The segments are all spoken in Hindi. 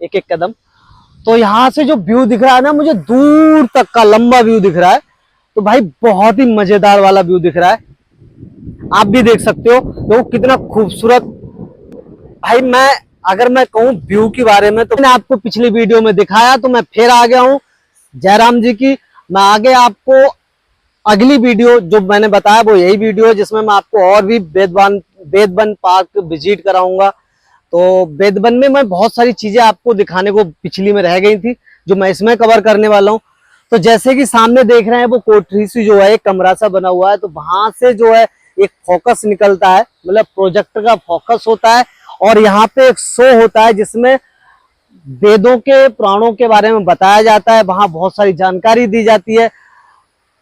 एक एक कदम। तो यहाँ से जो व्यू दिख रहा है ना, मुझे दूर तक का लंबा व्यू दिख रहा है। तो भाई बहुत ही मजेदार वाला व्यू दिख रहा है, आप भी देख सकते हो। देखो कितना खूबसूरत। भाई मैं अगर मैं कहूँ व्यू के बारे में, तो मैंने आपको पिछली वीडियो में दिखाया, तो मैं फिर आ गया हूँ जयराम जी की। मैं आगे आपको अगली वीडियो जो मैंने बताया वो यही वीडियो है, जिसमें मैं आपको और भी बेदबन पार्क विजिट कराऊंगा। तो बेदबन में मैं बहुत सारी चीजें आपको दिखाने को पिछली में रह गई थी, जो मैं इसमें कवर करने वाला हूँ। तो जैसे कि सामने देख रहे हैं, वो कोठरी सी जो है, एक कमरा सा बना हुआ है, तो वहां से जो है एक फोकस निकलता है, मतलब प्रोजेक्टर का फोकस होता है। और यहाँ पे एक शो होता है जिसमें वेदों के पुराणों के बारे में बताया जाता है, वहां बहुत सारी जानकारी दी जाती है।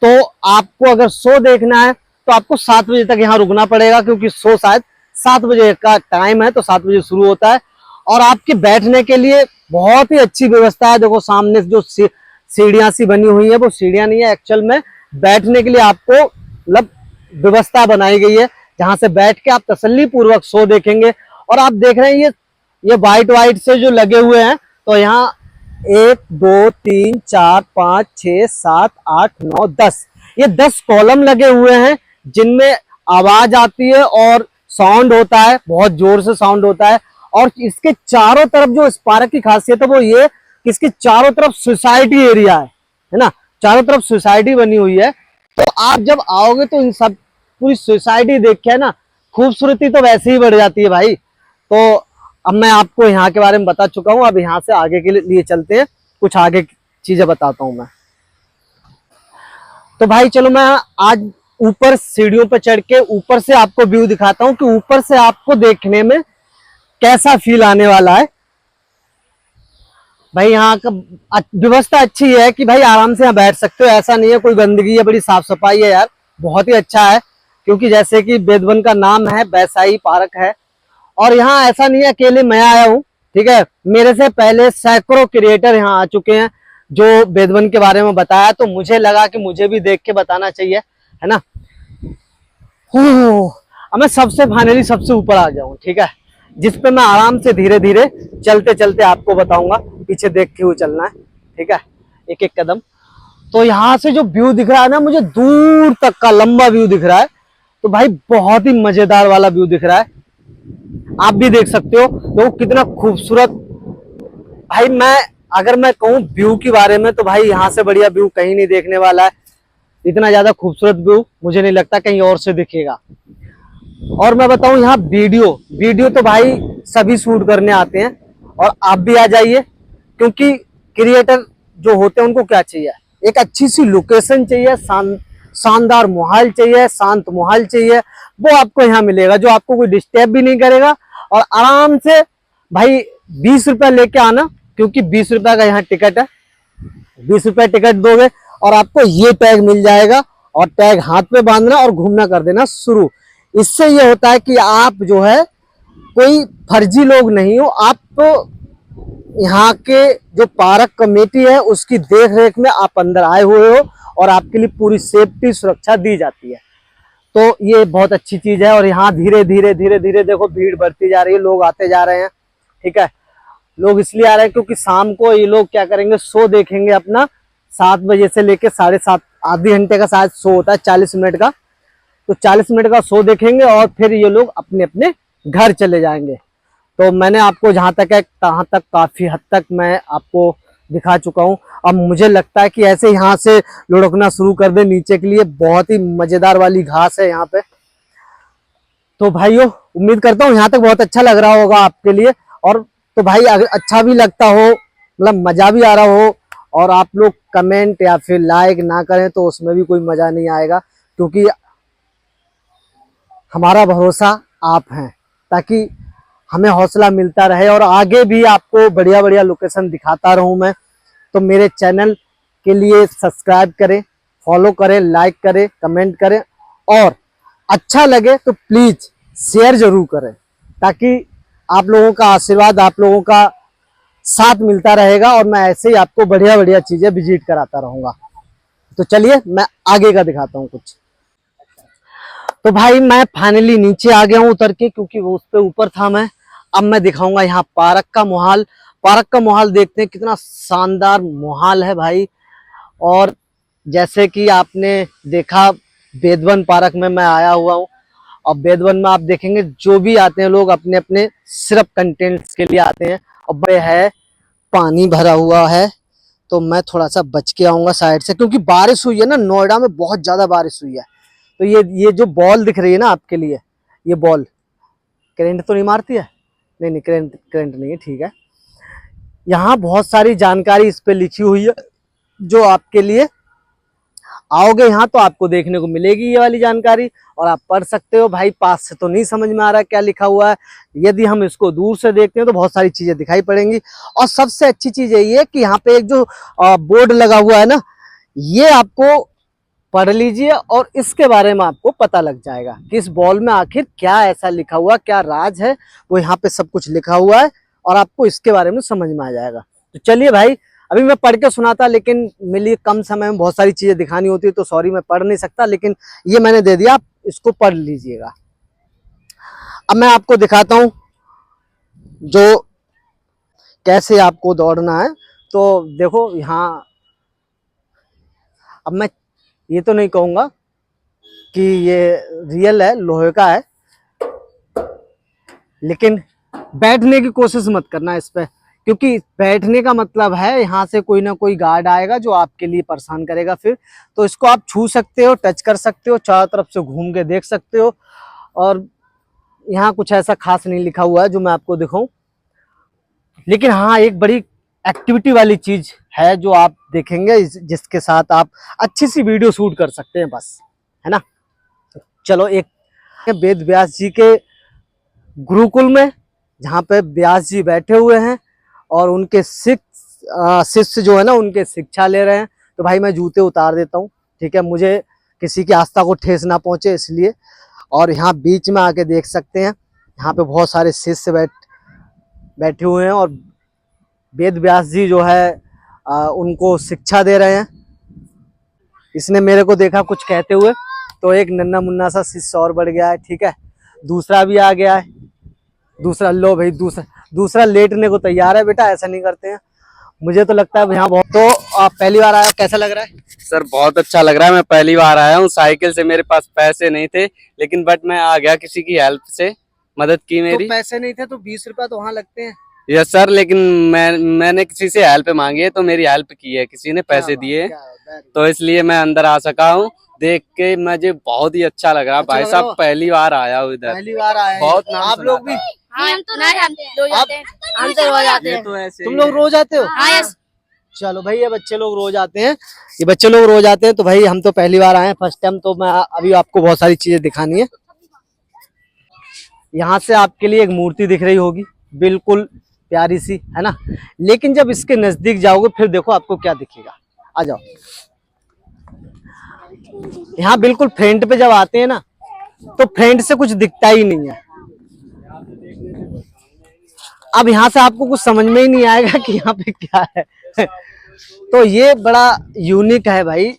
तो आपको अगर शो देखना है तो आपको 7 बजे तक यहाँ रुकना पड़ेगा, क्योंकि शो शायद 7 बजे का टाइम है, तो 7 बजे शुरू होता है। और आपके बैठने के लिए बहुत ही अच्छी व्यवस्था है। देखो सामने जो सीढ़ियां सी बनी हुई है, वो सीढ़ियां नहीं है एक्चुअल में, बैठने के लिए आपको मतलब व्यवस्था बनाई गई है, जहां से बैठ के आप तसल्ली पूर्वक शो देखेंगे। और आप देख रहे हैं ये वाइट से जो लगे हुए हैं, तो यहाँ 1 2 3 4 5 6 7 8 9 10, ये 10 कॉलम लगे हुए हैं, जिनमें आवाज आती है और साउंड होता है, बहुत जोर से साउंड होता है। और इसके चारों तरफ जो इस पार्क की खासियत है वो ये कि इसके चारों तरफ सोसाइटी एरिया है ना, चारों तरफ सोसाइटी बनी हुई है। तो आप जब आओगे तो इन सब पूरी सोसाइटी देख के ना, खूबसूरती तो वैसे ही बढ़ जाती है भाई। तो अब मैं आपको यहाँ के बारे में बता चुका हूँ, अब यहाँ से आगे के लिए चलते हैं, कुछ आगे की चीजें बताता हूँ मैं। तो भाई चलो, मैं आज ऊपर सीढ़ियों पर चढ़ के ऊपर से आपको व्यू दिखाता हूँ कि ऊपर से आपको देखने में कैसा फील आने वाला है। भाई यहाँ का व्यवस्था अच्छी है कि भाई आराम से यहाँ बैठ सकते हो, ऐसा नहीं है कोई गंदगी है, बड़ी साफ सफाई है यार, बहुत ही अच्छा है। क्योंकि जैसे कि बेदबन का नाम है, वैसा पार्क है। और यहाँ ऐसा नहीं है अकेले मैं आया हूँ, ठीक है, मेरे से पहले सैकड़ों क्रिएटर यहाँ आ चुके हैं जो बेदबन के बारे में बताया, तो मुझे लगा कि मुझे भी देख के बताना चाहिए, है ना। अब मैं फाइनली सबसे ऊपर आ जाऊं, ठीक है, जिसपे मैं आराम से धीरे धीरे चलते चलते आपको बताऊंगा, पीछे देखते हुए चलना है, ठीक है, एक एक कदम। तो यहाँ से जो व्यू दिख रहा है ना, मुझे दूर तक का लंबा व्यू दिख रहा है। तो भाई बहुत ही मजेदार वाला व्यू दिख रहा है, आप भी देख सकते हो। देखो कितना खूबसूरत। भाई मैं अगर मैं कहूँ व्यू के बारे में, तो भाई यहाँ से बढ़िया व्यू कहीं नहीं देखने वाला है। इतना ज्यादा खूबसूरत व्यू मुझे नहीं लगता कहीं और से दिखेगा। और मैं बताऊं यहाँ वीडियो तो भाई सभी शूट करने आते हैं, और आप भी आ जाइए, क्योंकि क्रिएटर जो होते हैं उनको क्या चाहिए, एक अच्छी सी लोकेशन चाहिए, शानदार माहौल चाहिए, शांत माहौल चाहिए। वो आपको यहाँ मिलेगा, जो आपको कोई डिस्टर्ब भी नहीं करेगा। और आराम से भाई 20 रुपया लेके आना, क्योंकि 20 रुपया का यहाँ टिकट है। 20 रुपया टिकट दोगे और आपको ये टैग मिल जाएगा, और टैग हाथ पे बांधना और घूमना कर देना शुरू। इससे ये होता है कि आप जो है कोई फर्जी लोग नहीं हो, आप तो यहाँ के जो पार्क कमेटी है उसकी देख रेख में आप अंदर आए हुए हो, और आपके लिए पूरी सेफ्टी सुरक्षा दी जाती है। तो ये बहुत अच्छी चीज है। और यहाँ धीरे धीरे धीरे धीरे देखो भीड़ बढ़ती जा रही है, लोग आते जा रहे हैं, ठीक है। लोग इसलिए आ रहे हैं क्योंकि शाम को ये लोग क्या करेंगे, शो देखेंगे अपना, 7 बजे से लेके 7:30, आधे घंटे का शायद शो होता है, 40 मिनट का। तो 40 मिनट का शो देखेंगे और फिर ये लोग अपने अपने घर चले जाएंगे। तो मैंने आपको जहां तक है तहां तक काफी हद तक मैं आपको दिखा चुका हूं। अब मुझे लगता है कि ऐसे यहाँ से लुढ़कना शुरू कर दे नीचे के लिए, बहुत ही मजेदार वाली घास है यहाँ पे। तो भाइयों उम्मीद करता हूँ यहाँ तक बहुत अच्छा लग रहा होगा आपके लिए। और तो भाई अगर अच्छा भी लगता हो, मतलब मजा भी आ रहा हो, और आप लोग कमेंट या फिर लाइक ना करें तो उसमें भी कोई मजा नहीं आएगा, क्योंकि हमारा भरोसा आप हैं, ताकि हमें हौसला मिलता रहे और आगे भी आपको बढ़िया बढ़िया लोकेशन दिखाता रहूं मैं। तो मेरे चैनल के लिए सब्सक्राइब करें, फॉलो करें, लाइक करें, कमेंट करें, और अच्छा लगे तो प्लीज शेयर जरूर करें, ताकि आप लोगों का आशीर्वाद, आप लोगों का साथ मिलता रहेगा, और मैं ऐसे ही आपको बढ़िया बढ़िया चीजें विजिट कराता रहूंगा। तो चलिए मैं आगे का दिखाता हूँ कुछ। तो भाई मैं फाइनली नीचे आ गया हूँ उतर के, क्योंकि वो उस पे ऊपर था मैं। अब मैं दिखाऊंगा यहाँ पार्क का माहौल। पार्क का माहौल देखते हैं, कितना शानदार माहौल है भाई। और जैसे कि आपने देखा बेदवन पार्क में मैं आया हुआ हूँ, और बेदवन में आप देखेंगे जो भी आते हैं लोग अपने अपने सिर्फ कंटेंट्स के लिए आते हैं। और बड़े है पानी भरा हुआ है, तो मैं थोड़ा सा बच के आऊंगा साइड से, क्योंकि बारिश हुई है ना, नोएडा में बहुत ज्यादा बारिश हुई है। तो ये जो बॉल दिख रही है ना आपके लिए, ये बॉल करंट तो नहीं मारती है? नहीं नहीं, करंट नहीं है, ठीक है। यहाँ बहुत सारी जानकारी इस पे लिखी हुई है, जो आपके लिए आओगे यहाँ तो आपको देखने को मिलेगी ये वाली जानकारी, और आप पढ़ सकते हो। भाई पास से तो नहीं समझ में आ रहा है क्या लिखा हुआ है, यदि हम इसको दूर से देखते हैं तो बहुत सारी चीजें दिखाई पड़ेंगी। और सबसे अच्छी चीज यही है कि यहाँ पे एक जो बोर्ड लगा हुआ है ना, ये आपको पढ़ लीजिए और इसके बारे में आपको पता लग जाएगा कि इस बॉल में आखिर क्या ऐसा लिखा हुआ, क्या राज है, वो यहाँ पे सब कुछ लिखा हुआ है और आपको इसके बारे में समझ में आ जाएगा। तो चलिए भाई, अभी मैं पढ़ के सुनाता, लेकिन मेरे लिए कम समय में बहुत सारी चीजें दिखानी होती है, तो सॉरी मैं पढ़ नहीं सकता, लेकिन ये मैंने दे दिया, आप इसको पढ़ लीजिएगा। अब मैं आपको दिखाता हूं जो कैसे आपको दौड़ना है। तो देखो यहाँ, अब मैं ये तो नहीं कहूंगा कि ये रियल है, लोहे का है, लेकिन बैठने की कोशिश मत करना इस पे, क्योंकि बैठने का मतलब है यहाँ से कोई ना कोई गार्ड आएगा जो आपके लिए परेशान करेगा फिर। तो इसको आप छू सकते हो, टच कर सकते हो, चारों तरफ से घूम के देख सकते हो। और यहाँ कुछ ऐसा खास नहीं लिखा हुआ है जो मैं आपको दिखाऊं, लेकिन हाँ एक बड़ी एक्टिविटी वाली चीज है जो आप देखेंगे, जिसके साथ आप अच्छी सी वीडियो शूट कर सकते हैं, बस, है ना। चलो, एक वेद व्यास जी के गुरुकुल में, जहाँ पे व्यास जी बैठे हुए हैं और उनके शिष्य जो है ना उनके शिक्षा ले रहे हैं। तो भाई मैं जूते उतार देता हूँ, ठीक है, मुझे किसी की आस्था को ठेस ना पहुंचे इसलिए। और यहाँ बीच में आके देख सकते हैं, यहाँ पे बहुत सारे शिष्य बैठे हुए हैं और वेद व्यास जी जो है उनको शिक्षा दे रहे हैं। इसने मेरे को देखा कुछ कहते हुए, तो एक नन्ना मुन्ना सा शिष्य और बढ़ गया है, ठीक है, दूसरा भी आ गया है। दूसरा, लो भाई, दूसरा लेटने को तैयार है। बेटा ऐसा नहीं करते हैं, मुझे तो लगता है यहाँ बहुत। तो आप पहली बार आया, कैसा लग रहा है? सर बहुत अच्छा लग रहा है, मैं पहली बार आया हूँ साइकिल से। मेरे पास पैसे नहीं थे, लेकिन बट मैं आ गया, किसी की हेल्प से मदद की मेरी। तो पैसे नहीं थे तो 20 रुपया तो वहाँ लगते हैं। यस सर, लेकिन मैंने किसी से हेल्प मांगी है, तो मेरी हेल्प की है, किसी ने पैसे दिए, तो इसलिए मैं अंदर आ सका हूँ। देख के मुझे बहुत ही अच्छा लग रहा है। भाई साहब पहली बार आया हूँ इधर, पहली बार आए बहुत नाम आप लोग भी? हम तो नहीं जाते हैं, हम तो रोज आते हैं। तो ऐसे तुम लोग रोज आते हो? हाँ यस। चलो भाई, ये बच्चे लोग रोज आते हैं, ये बच्चे लोग रोज आते हैं। तो भाई हम तो पहली बार आए हैं, फर्स्ट टाइम। तो मैं अभी आपको बहुत सारी चीजें दिखानी है। यहाँ से आपके लिए एक मूर्ति दिख रही होगी, बिल्कुल प्यारी सी, है ना। लेकिन जब इसके नजदीक जाओगे फिर देखो आपको क्या दिखेगा। आ जाओ। यहाँ बिल्कुल फ्रंट पे जब आते हैं ना, तो फ्रंट से कुछ दिखता ही नहीं है। अब यहाँ से आपको कुछ समझ में ही नहीं आएगा कि यहाँ पे क्या है। तो ये बड़ा यूनिक है भाई।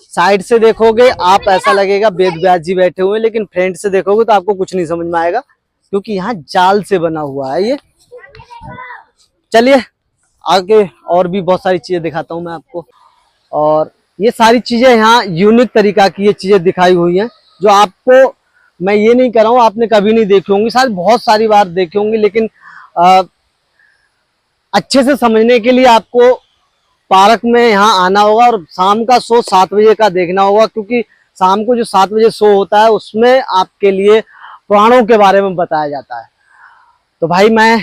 साइड से देखोगे आप ऐसा लगेगा वेद व्यास जी बैठे हुए हैं, लेकिन फ्रंट से देखोगे तो आपको कुछ नहीं समझ में आएगा, क्योंकि यहाँ जाल से बना हुआ है ये। चलिए आगे और भी बहुत सारी चीजें दिखाता हूँ मैं आपको। और ये सारी चीजें यहाँ यूनिक तरीका की ये चीजें दिखाई हुई हैं, जो आपको, मैं ये नहीं कर रहा हूँ आपने कभी नहीं देखी होंगी, शायद बहुत सारी बार देखी होंगी, लेकिन अच्छे से समझने के लिए आपको पार्क में यहाँ आना होगा और शाम का शो 7 बजे का देखना होगा, क्योंकि शाम को जो 7 बजे शो होता है उसमें आपके लिए पुराणों के बारे में बताया जाता है। तो भाई मैं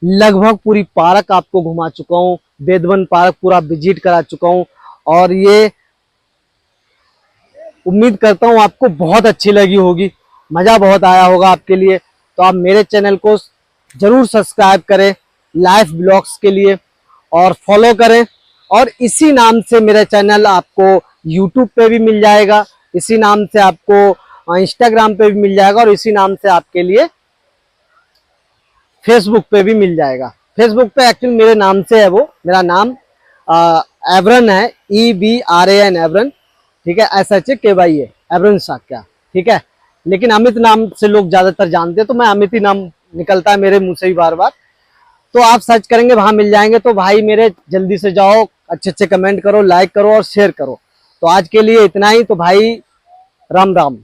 लगभग पूरी पार्क आपको घुमा चुका हूँ, बेदवन पार्क पूरा विजिट करा चुका हूँ, और ये उम्मीद करता हूँ आपको बहुत अच्छी लगी होगी, मजा बहुत आया होगा आपके लिए। तो आप मेरे चैनल को जरूर सब्सक्राइब करें लाइफ ब्लॉग्स के लिए, और फॉलो करें। और इसी नाम से मेरा चैनल आपको यूट्यूब पे भी मिल जाएगा, इसी नाम से आपको इंस्टाग्राम पे भी मिल जाएगा, और इसी नाम से आपके लिए फेसबुक पे भी मिल जाएगा। फेसबुक पे एक्चुअली मेरे नाम से है, वो मेरा नाम एवरन है, EBRAN एवरन, ठीक है, SHAKY एवरन साक्या, ठीक है। लेकिन अमित नाम से लोग ज्यादातर जानते हैं, तो मैं अमित ही नाम निकलता है मेरे मुंह से ही बार बार। तो आप सर्च करेंगे वहां मिल जाएंगे। तो भाई मेरे जल्दी से जाओ, अच्छे अच्छे कमेंट करो, लाइक करो और शेयर करो। तो आज के लिए इतना ही। तो भाई राम राम।